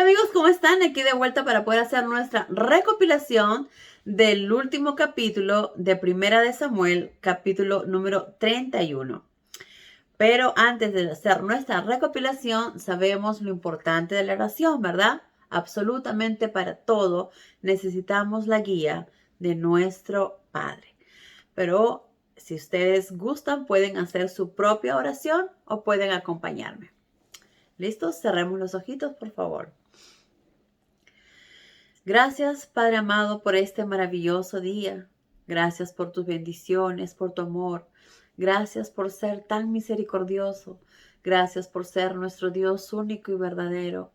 amigos, ¿cómo están? Aquí de vuelta para poder hacer nuestra recopilación del último capítulo de Primera de Samuel, capítulo número 31. Pero antes de hacer nuestra recopilación, sabemos lo importante de la oración, ¿verdad? Absolutamente para todo necesitamos la guía de nuestro Padre. Pero si ustedes gustan, pueden hacer su propia oración o pueden acompañarme. ¿Listos? Cerremos los ojitos, por favor. Gracias, Padre amado, por este maravilloso día. Gracias por tus bendiciones, por tu amor. Gracias por ser tan misericordioso. Gracias por ser nuestro Dios único y verdadero.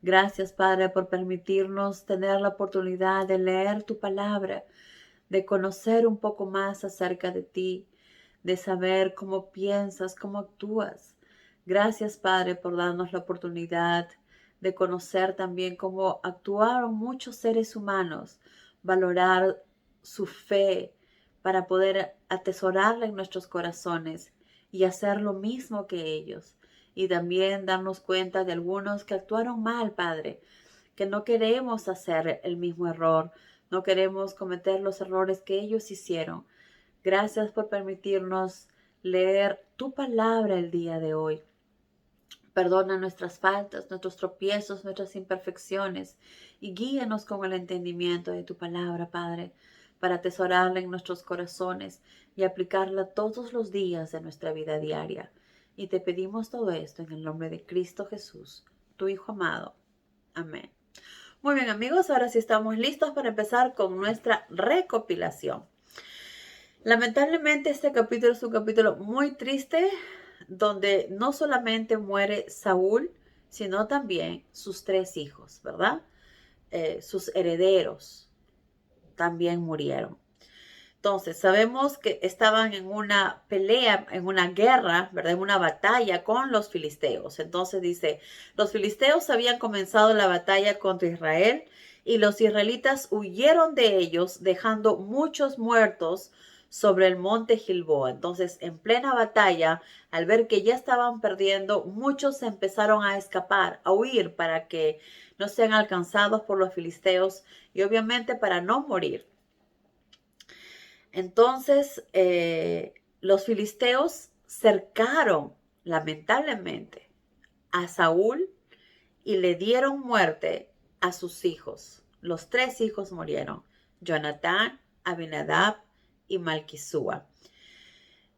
Gracias, Padre, por permitirnos tener la oportunidad de leer tu palabra, de conocer un poco más acerca de ti, de saber cómo piensas, cómo actúas. Gracias, Padre, por darnos la oportunidad de conocer también cómo actuaron muchos seres humanos, valorar su fe para poder atesorarla en nuestros corazones y hacer lo mismo que ellos. Y también darnos cuenta de algunos que actuaron mal, Padre, que no queremos hacer el mismo error, no queremos cometer los errores que ellos hicieron. Gracias por permitirnos leer tu palabra el día de hoy. Perdona nuestras faltas, nuestros tropiezos, nuestras imperfecciones y guíanos con el entendimiento de tu palabra, Padre, para atesorarla en nuestros corazones y aplicarla todos los días de nuestra vida diaria. Y te pedimos todo esto en el nombre de Cristo Jesús, tu Hijo amado. Amén. Muy bien, amigos, ahora sí estamos listos para empezar con nuestra recopilación. Lamentablemente este capítulo es un capítulo muy triste, donde no solamente muere Saúl, sino también sus 3 hijos, ¿verdad? Sus herederos también murieron. Entonces, sabemos que estaban en una pelea, en una guerra, ¿verdad? En una batalla con los filisteos. Entonces dice, los filisteos habían comenzado la batalla contra Israel y los israelitas huyeron de ellos, dejando muchos muertos sobre el monte Gilboa. Entonces, en plena batalla, al ver que ya estaban perdiendo, muchos empezaron a escapar, a huir para que no sean alcanzados por los filisteos y obviamente para no morir. Entonces, los filisteos cercaron, lamentablemente, a Saúl y le dieron muerte a sus hijos. Los 3 hijos murieron: Jonatán, Abinadab y Malquisúa.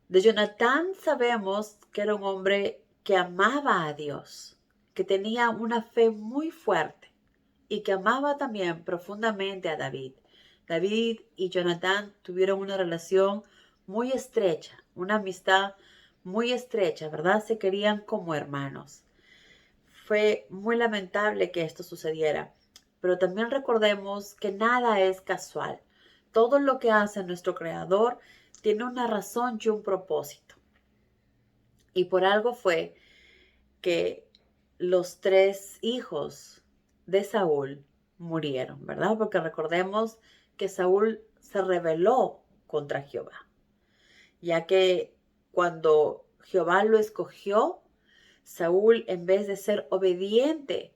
De Jonatán sabemos que era un hombre que amaba a Dios, que tenía una fe muy fuerte y que amaba también profundamente a David. David y Jonatán tuvieron una relación muy estrecha, una amistad muy estrecha, ¿verdad? Se querían como hermanos. Fue muy lamentable que esto sucediera, pero también recordemos que nada es casual. Todo lo que hace nuestro Creador tiene una razón y un propósito. Y por algo fue que los 3 hijos de Saúl murieron, ¿verdad? Porque recordemos que Saúl se rebeló contra Jehová, ya que cuando Jehová lo escogió, Saúl, en vez de ser obediente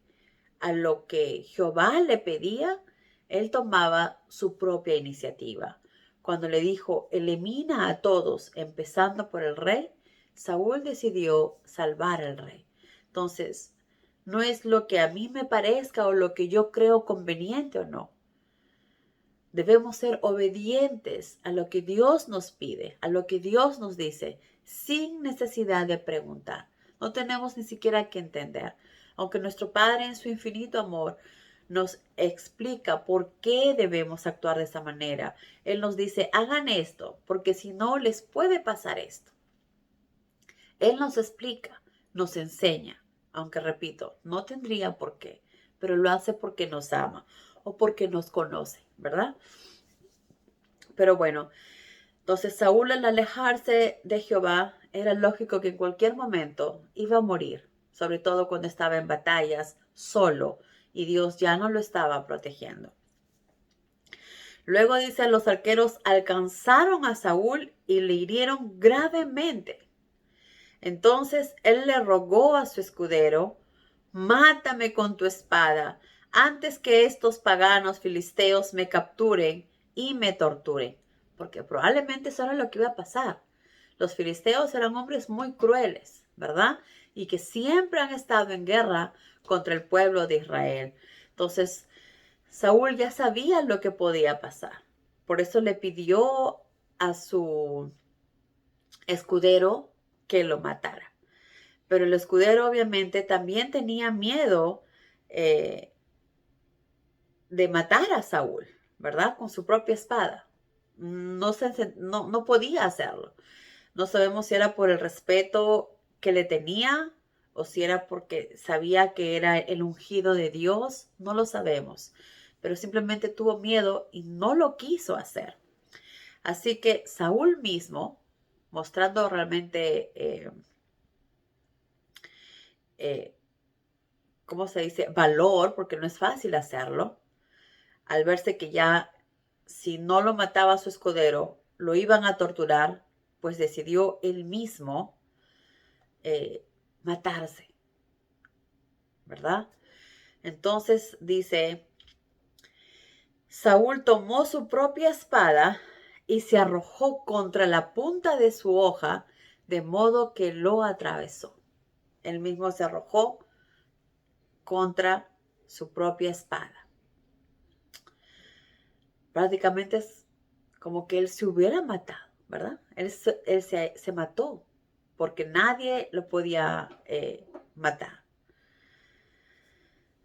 a lo que Jehová le pedía, él tomaba su propia iniciativa. Cuando le dijo, elimina a todos, empezando por el rey, Saúl decidió salvar al rey. Entonces, no es lo que a mí me parezca o lo que yo creo conveniente o no. Debemos ser obedientes a lo que Dios nos pide, a lo que Dios nos dice, sin necesidad de preguntar. No tenemos ni siquiera que entender. Aunque nuestro Padre en su infinito amor nos explica por qué debemos actuar de esa manera. Él nos dice, hagan esto, porque si no les puede pasar esto. Él nos explica, nos enseña, aunque repito, no tendría por qué, pero lo hace porque nos ama o porque nos conoce, ¿verdad? Pero bueno, entonces Saúl, al alejarse de Jehová, era lógico que en cualquier momento iba a morir, sobre todo cuando estaba en batallas solo y Dios ya no lo estaba protegiendo. Luego dice, los arqueros alcanzaron a Saúl y le hirieron gravemente. Entonces él le rogó a su escudero mátame con tu espada, antes que estos paganos filisteos me capturen y me torturen. Porque probablemente eso era lo que iba a pasar. Los filisteos eran hombres muy crueles, ¿verdad? Y que siempre han estado en guerra contra el pueblo de Israel. Entonces, Saúl ya sabía lo que podía pasar. Por eso le pidió a su escudero que lo matara. Pero el escudero obviamente también tenía miedo eh, de matar a Saúl, ¿verdad? Con su propia espada. No podía hacerlo. No sabemos si era por el respeto que le tenía o si era porque sabía que era el ungido de Dios. No lo sabemos. Pero simplemente tuvo miedo y no lo quiso hacer. Así que Saúl mismo, mostrando realmente, eh, ¿cómo se dice? Valor, porque no es fácil hacerlo, al verse que ya si no lo mataba a su escudero, lo iban a torturar, pues decidió él mismo matarse, ¿verdad? Entonces dice, Saúl tomó su propia espada y se arrojó contra la punta de su hoja, de modo que lo atravesó. Él mismo se arrojó contra su propia espada. Prácticamente es como que él se hubiera matado, ¿verdad? Él se mató porque nadie lo podía matar.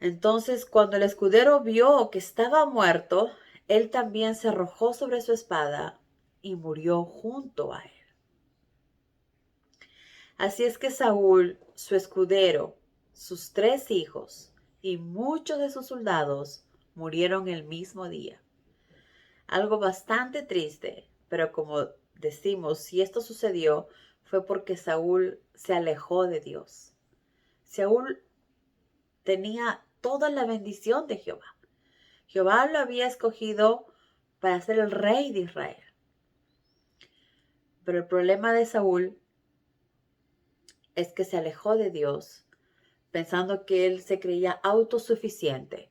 Entonces, cuando el escudero vio que estaba muerto, él también se arrojó sobre su espada y murió junto a él. Así es que Saúl, su escudero, sus 3 hijos y muchos de sus soldados murieron el mismo día. Algo bastante triste, pero como decimos, si esto sucedió fue porque Saúl se alejó de Dios. Saúl tenía toda la bendición de Jehová. Jehová lo había escogido para ser el rey de Israel. Pero el problema de Saúl es que se alejó de Dios, pensando que él se creía autosuficiente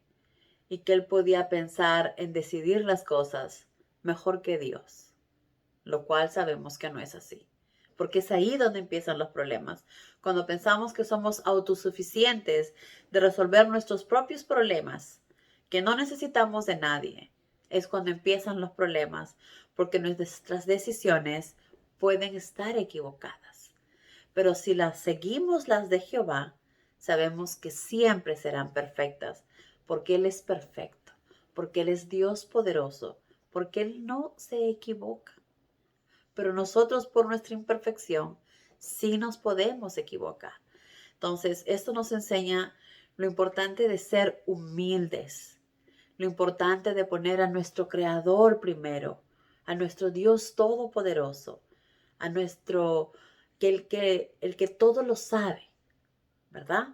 y que él podía pensar en decidir las cosas mejor que Dios, lo cual sabemos que no es así, porque es ahí donde empiezan los problemas. Cuando pensamos que somos autosuficientes de resolver nuestros propios problemas, que no necesitamos de nadie, es cuando empiezan los problemas, porque nuestras decisiones pueden estar equivocadas. Pero si las seguimos las de Jehová, sabemos que siempre serán perfectas, porque Él es perfecto, porque Él es Dios poderoso, porque Él no se equivoca. Pero nosotros por nuestra imperfección sí nos podemos equivocar. Entonces, esto nos enseña lo importante de ser humildes, lo importante de poner a nuestro Creador primero, a nuestro Dios Todopoderoso, a nuestro, el que todo lo sabe, ¿verdad?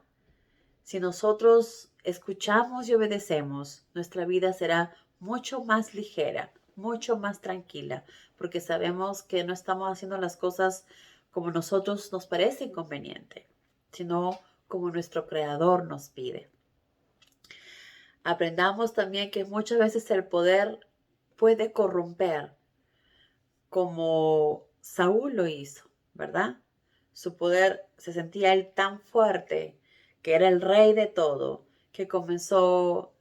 Si nosotros escuchamos y obedecemos, nuestra vida será mucho más ligera, mucho más tranquila, porque sabemos que no estamos haciendo las cosas como nosotros nos parece conveniente, sino como nuestro Creador nos pide. Aprendamos también que muchas veces el poder puede corromper, como Saúl lo hizo, ¿verdad? Su poder se sentía él tan fuerte, que era el rey de todo, que comenzó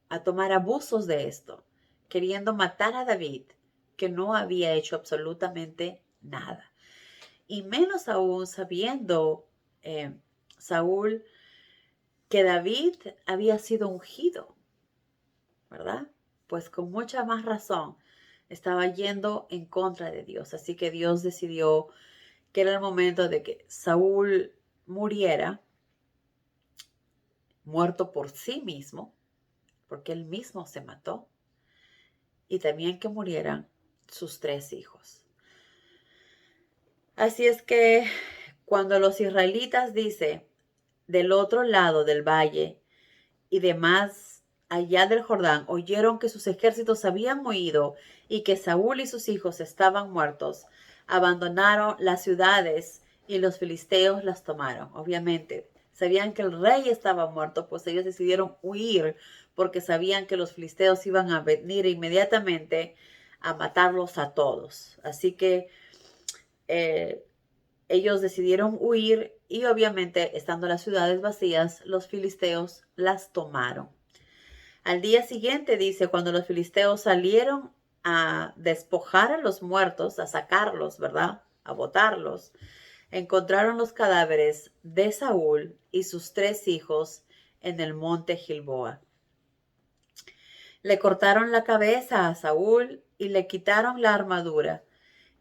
a tomar abusos de esto, queriendo matar a David, que no había hecho absolutamente nada. Y menos aún sabiendo Saúl que David había sido ungido, ¿verdad? Pues con mucha más razón estaba yendo en contra de Dios. Así que Dios decidió que era el momento de que Saúl muriera, muerto por sí mismo, porque él mismo se mató, y también que murieran sus 3 hijos. Así es que cuando los israelitas dice del otro lado del valle y demás allá del Jordán oyeron que sus ejércitos habían huido y que Saúl y sus hijos estaban muertos, abandonaron las ciudades y los filisteos las tomaron. Obviamente, sabían que el rey estaba muerto, pues ellos decidieron huir porque sabían que los filisteos iban a venir inmediatamente a matarlos a todos. Así que eh, ellos decidieron huir y obviamente, estando las ciudades vacías, los filisteos las tomaron. Al día siguiente, dice, cuando los filisteos salieron a despojar a los muertos, a sacarlos, ¿verdad? A botarlos, encontraron los cadáveres de Saúl y sus 3 hijos en el monte Gilboa. Le cortaron la cabeza a Saúl y le quitaron la armadura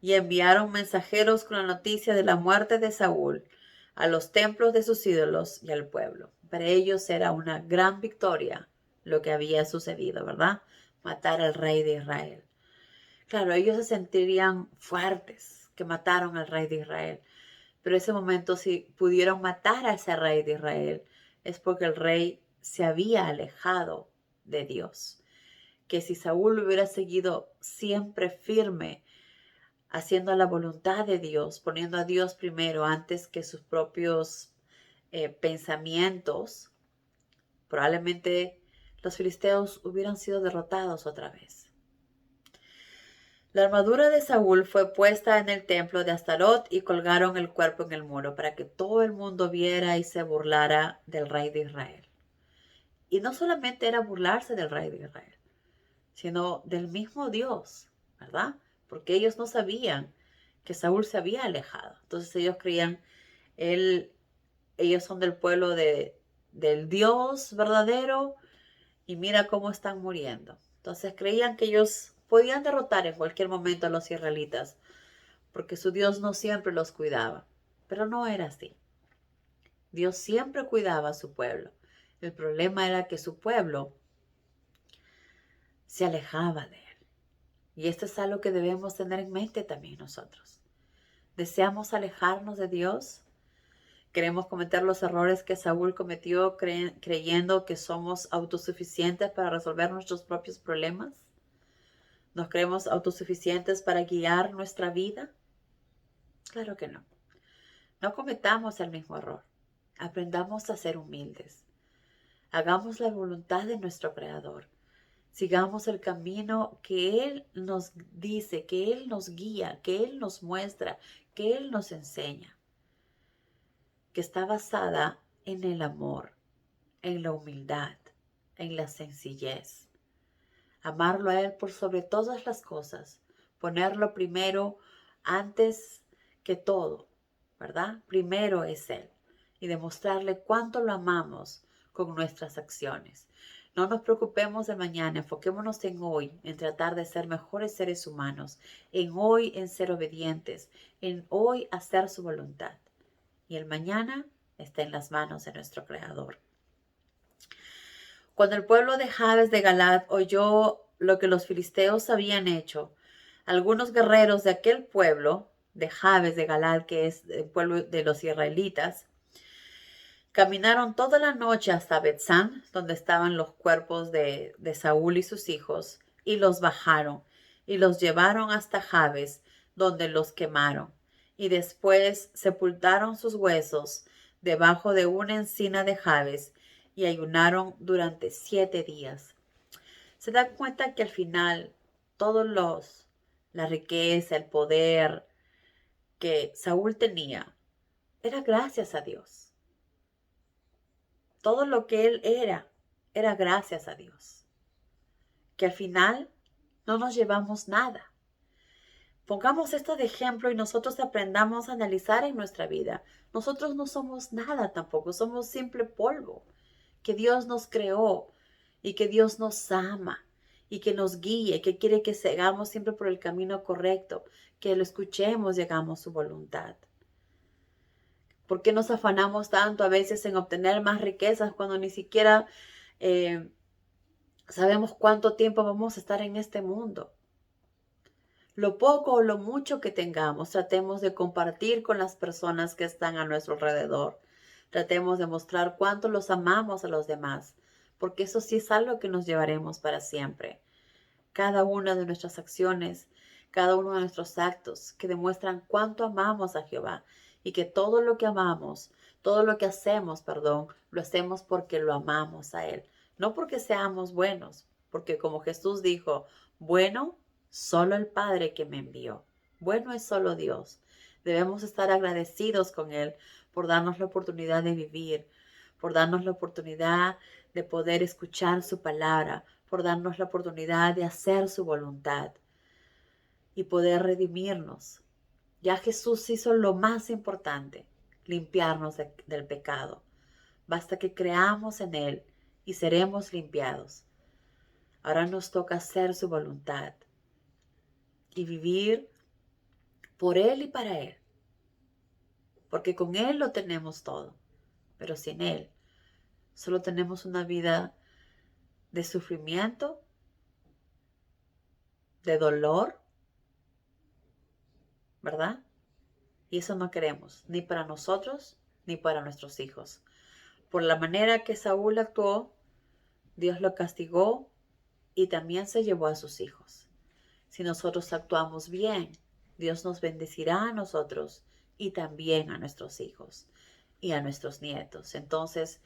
y enviaron mensajeros con la noticia de la muerte de Saúl a los templos de sus ídolos y al pueblo. Para ellos era una gran victoria lo que había sucedido, ¿verdad? Matar al rey de Israel. Claro, ellos se sentirían fuertes que mataron al rey de Israel, pero en ese momento si pudieron matar a ese rey de Israel es porque el rey se había alejado de Dios. Que si Saúl hubiera seguido siempre firme, haciendo la voluntad de Dios, poniendo a Dios primero antes que sus propios pensamientos, probablemente los filisteos hubieran sido derrotados otra vez. La armadura de Saúl fue puesta en el templo de Astarot y colgaron el cuerpo en el muro para que todo el mundo viera y se burlara del rey de Israel. Y no solamente era burlarse del rey de Israel, sino del mismo Dios, ¿verdad? Porque ellos no sabían que Saúl se había alejado. Entonces ellos creían, ellos son del pueblo del Dios verdadero y mira cómo están muriendo. Entonces creían que ellos podían derrotar en cualquier momento a los israelitas, porque su Dios no siempre los cuidaba. Pero no era así. Dios siempre cuidaba a su pueblo. El problema era que su pueblo se alejaba de él. Y esto es algo que debemos tener en mente también nosotros. ¿Deseamos alejarnos de Dios? ¿Queremos cometer los errores que Saúl cometió creyendo que somos autosuficientes para resolver nuestros propios problemas? ¿Nos creemos autosuficientes para guiar nuestra vida? Claro que no. No cometamos el mismo error. Aprendamos a ser humildes. Hagamos la voluntad de nuestro Creador. Sigamos el camino que Él nos dice, que Él nos guía, que Él nos muestra, que Él nos enseña, que está basada en el amor, en la humildad, en la sencillez. Amarlo a Él por sobre todas las cosas, ponerlo primero antes que todo, ¿verdad? Primero es Él y demostrarle cuánto lo amamos con nuestras acciones. No nos preocupemos de mañana, enfoquémonos en hoy, en tratar de ser mejores seres humanos, en hoy en ser obedientes, en hoy hacer su voluntad. Y el mañana está en las manos de nuestro Creador. Cuando el pueblo de Jabes de Galad oyó lo que los filisteos habían hecho, algunos guerreros de aquel pueblo, de Jabes de Galad, que es el pueblo de los israelitas, caminaron toda la noche hasta Betzán, donde estaban los cuerpos de Saúl y sus hijos, y los bajaron, y los llevaron hasta Jabes, donde los quemaron, y después sepultaron sus huesos debajo de una encina de Jabes, y ayunaron durante 7 días. Se dan cuenta que al final la riqueza, el poder que Saúl tenía, era gracias a Dios. Todo lo que él era gracias a Dios. Que al final no nos llevamos nada. Pongamos esto de ejemplo y nosotros aprendamos a analizar en nuestra vida. Nosotros no somos nada tampoco, somos simple polvo. Que Dios nos creó y que Dios nos ama y que nos guíe, que quiere que sigamos siempre por el camino correcto, que lo escuchemos y hagamos su voluntad. ¿Por qué nos afanamos tanto a veces en obtener más riquezas cuando ni siquiera sabemos cuánto tiempo vamos a estar en este mundo? Lo poco o lo mucho que tengamos, tratemos de compartir con las personas que están a nuestro alrededor. Tratemos de mostrar cuánto los amamos a los demás, porque eso sí es algo que nos llevaremos para siempre. Cada una de nuestras acciones, cada uno de nuestros actos que demuestran cuánto amamos a Jehová y que todo lo que amamos, Todo lo que hacemos, perdón, lo hacemos porque lo amamos a Él, no porque seamos buenos, porque como Jesús dijo, bueno, solo el Padre que me envió. Bueno es solo Dios. Debemos estar agradecidos con Él por darnos la oportunidad de vivir, por darnos la oportunidad de poder escuchar su palabra, por darnos la oportunidad de hacer su voluntad y poder redimirnos. Ya Jesús hizo lo más importante, limpiarnos del pecado. Basta que creamos en Él y seremos limpiados. Ahora nos toca hacer su voluntad y vivir por Él y para Él. Porque con Él lo tenemos todo, pero sin Él solo tenemos una vida de sufrimiento, de dolor, ¿verdad? Y eso no queremos, ni para nosotros, ni para nuestros hijos. Por la manera que Saúl actuó, Dios lo castigó y también se llevó a sus hijos. Si nosotros actuamos bien, Dios nos bendecirá a nosotros y también a nuestros hijos y a nuestros nietos. Entonces,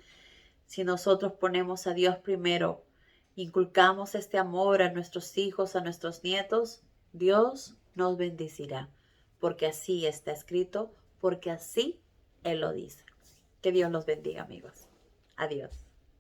si nosotros ponemos a Dios primero, inculcamos este amor a nuestros hijos, a nuestros nietos, Dios nos bendecirá, porque así está escrito, porque así Él lo dice. Que Dios los bendiga, amigos. Adiós.